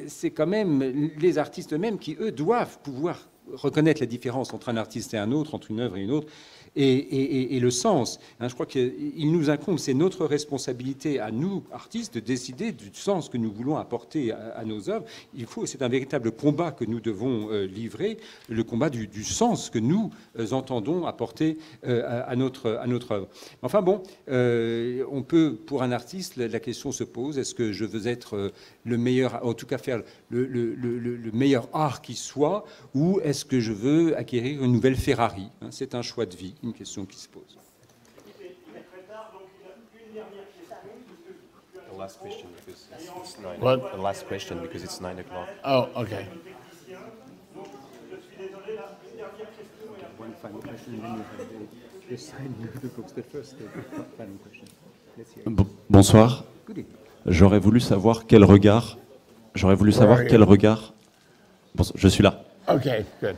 c'est quand même les artistes eux-mêmes qui, eux, doivent pouvoir reconnaître la différence entre un artiste et un autre, entre une œuvre et une autre, et le sens. Je crois qu'il nous incombe, c'est notre responsabilité à nous, artistes, de décider du sens que nous voulons apporter à nos œuvres. C'est un véritable combat que nous devons livrer, le combat du sens que nous entendons apporter à notre œuvre. Enfin bon, on peut, pour un artiste, la question se pose, est-ce que je veux être le meilleur, en tout cas faire le meilleur art qui soit, ou est-ce que je veux acquérir une nouvelle Ferrari? C'est un choix de vie, une question qui se pose. The last question because it's 9. What? The last question because it's 9 o'clock. Oh, okay. One final question, and then you have the signing of the books. The first, the final question. Let's hear it. Bonsoir. Good evening. J'aurais voulu savoir quel regard. Bon, je suis là. Okay, good.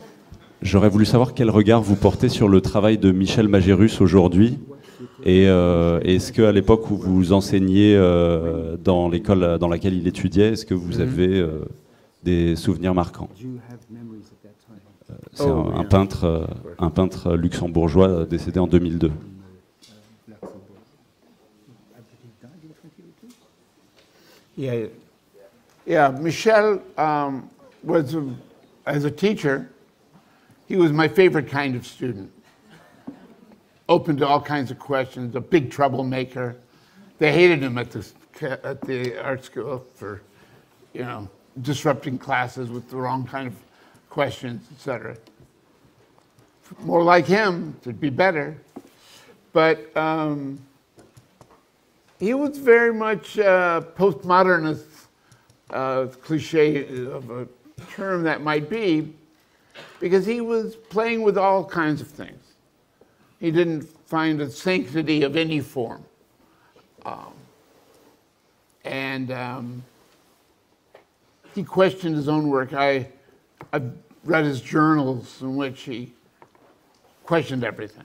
J'aurais voulu savoir quel regard vous portez sur le travail de Michel Magérus aujourd'hui. Et est-ce qu'à l'époque où vous enseigniez dans l'école dans laquelle il étudiait, est-ce que vous avez des souvenirs marquants? C'est un peintre luxembourgeois décédé en 2002. Yeah, Michel was, as a teacher, he was my favorite kind of student. Open to all kinds of questions, a big troublemaker. They hated him at the art school for, disrupting classes with the wrong kind of questions, etc. More like him, it'd be better. But he was very much postmodernist, cliche of a term that might be, because he was playing with all kinds of things. He didn't find the sanctity of any form. And And he questioned his own work. I've read his journals in which he questioned everything.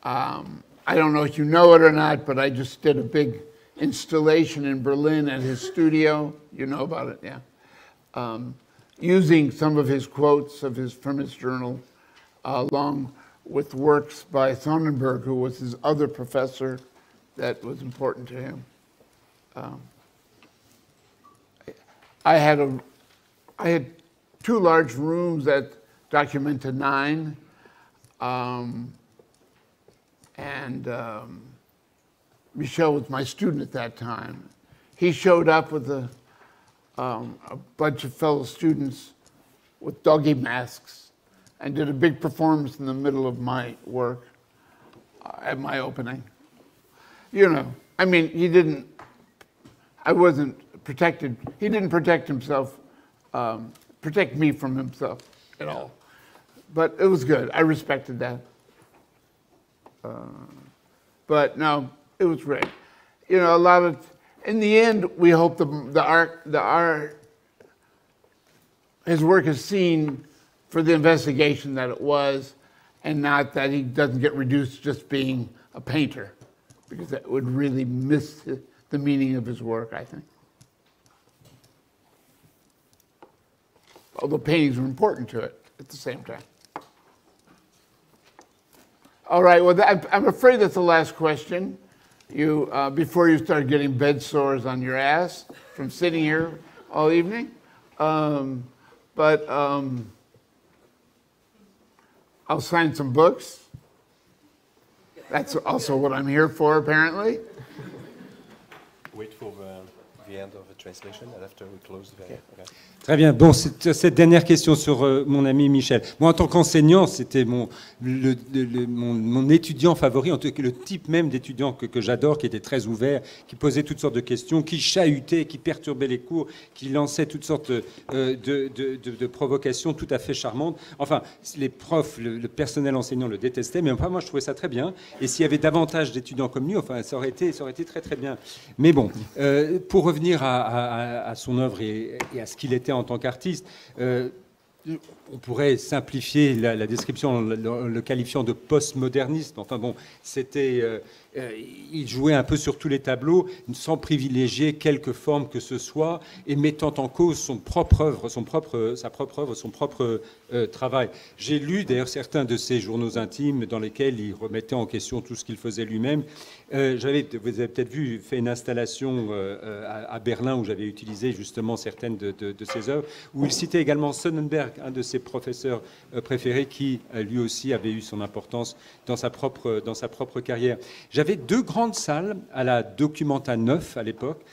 I don't know if you know it or not, but I just did a big installation in Berlin at his studio. You know about it, yeah. Using some of his quotes from his journal, along with works by Sonnenberg, who was his other professor that was important to him. I had 2 large rooms that documented 9. Michel was my student at that time. He showed up with a bunch of fellow students with doggy masks and did a big performance in the middle of my work at my opening. You know, I mean, I wasn't protected. He didn't protect himself, protect me from himself at all. But it was good. I respected that. But no, it was great. You know, a lot of, in the end, we hope his work is seen for the investigation that it was, and not that he doesn't get reduced just being a painter, because that would really miss the meaning of his work, I think. Although paintings were important to it at the same time. All right, well, I'm afraid that's the last question. You, before you start getting bed sores on your ass from sitting here all evening. I'll sign some books. That's also what I'm here for, apparently. Wait for the end of the translation and after we close the... Okay. Très bien. Bon, cette dernière question sur mon ami Michel. Moi, en tant qu'enseignant, c'était mon étudiant favori, en tout cas le type même d'étudiant que j'adore, qui était très ouvert, qui posait toutes sortes de questions, qui chahutait, qui perturbait les cours, qui lançait toutes sortes de provocations tout à fait charmantes. Enfin, les profs, le personnel enseignant le détestait, mais enfin, moi, je trouvais ça très bien. Et s'il y avait davantage d'étudiants comme lui, enfin, ça aurait été très, très bien. Mais bon, pour revenir à son œuvre et à ce qu'il était en tant qu'artiste, on pourrait simplifier la description en le qualifiant de postmoderniste. Enfin bon, il jouait un peu sur tous les tableaux, sans privilégier quelque forme que ce soit, et mettant en cause sa propre œuvre, son propre travail. J'ai lu d'ailleurs certains de ses journaux intimes dans lesquels il remettait en question tout ce qu'il faisait lui-même. Vous avez peut-être vu, fait une installation à Berlin où j'avais utilisé justement certaines de ses œuvres, où il citait également Sonnenberg, un de ses professeurs préférés, qui lui aussi avait eu son importance dans sa propre carrière. J'avais 2 grandes salles à la Documenta 9 à l'époque,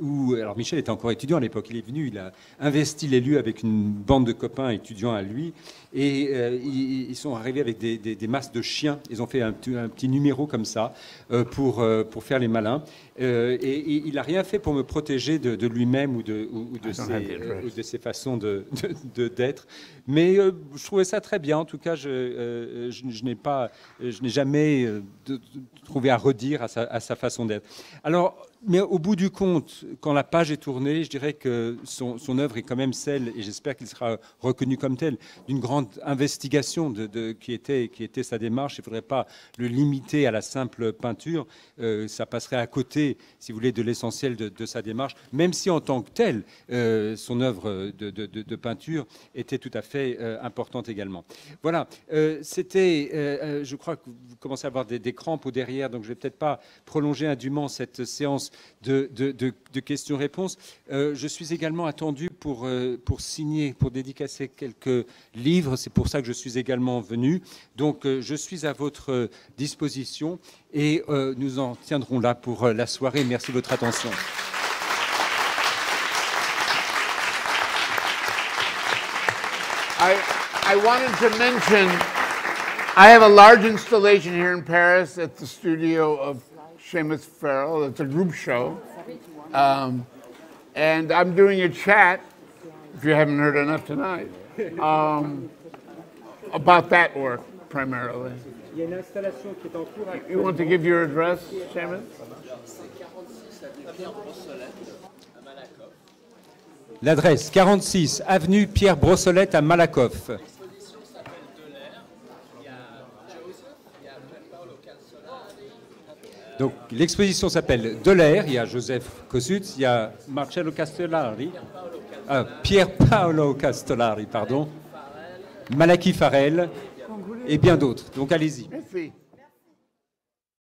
où, alors Michel était encore étudiant à l'époque, il est venu, il a investi les lieux avec une bande de copains étudiants à lui, et ils sont arrivés avec des masses de chiens. Ils ont fait un petit numéro comme ça pour faire les malins. Et il n'a rien fait pour me protéger de lui-même ou de ses façons d'être. Mais je trouvais ça très bien. En tout cas, je n'ai jamais trouvé à redire à sa façon d'être. Alors, mais au bout du compte, quand la page est tournée, je dirais que son œuvre est quand même celle, et j'espère qu'il sera reconnu comme tel, d'une grande investigation qui était sa démarche. Il ne faudrait pas le limiter à la simple peinture. Ça passerait à côté, si vous voulez, de l'essentiel de sa démarche, même si en tant que tel, son œuvre de peinture était tout à fait importante également. Voilà, je crois que vous commencez à avoir des crampes au derrière, donc je ne vais peut-être pas prolonger indûment cette séance de questions-réponses. Je suis également attendu pour signer, pour dédicacer quelques livres. C'est pour ça que je suis également venu. Donc, je suis à votre disposition et nous en tiendrons là pour la soirée. Merci de votre attention. I wanted to mention, I have a large installation here in Paris at the studio of Seamus Farrell. It's a group show. And I'm doing a chat, if you haven't heard enough tonight, about that work primarily. You want to give your address, Seamus? L'adresse 46 avenue Pierre Brossolette à Malakoff. Donc l'exposition s'appelle De l'air, il y a Joseph Kosuth, il y a Marcello Castellari, Pier Paolo Castellari, pardon, Malachi Farel et bien d'autres. Donc allez-y. Merci.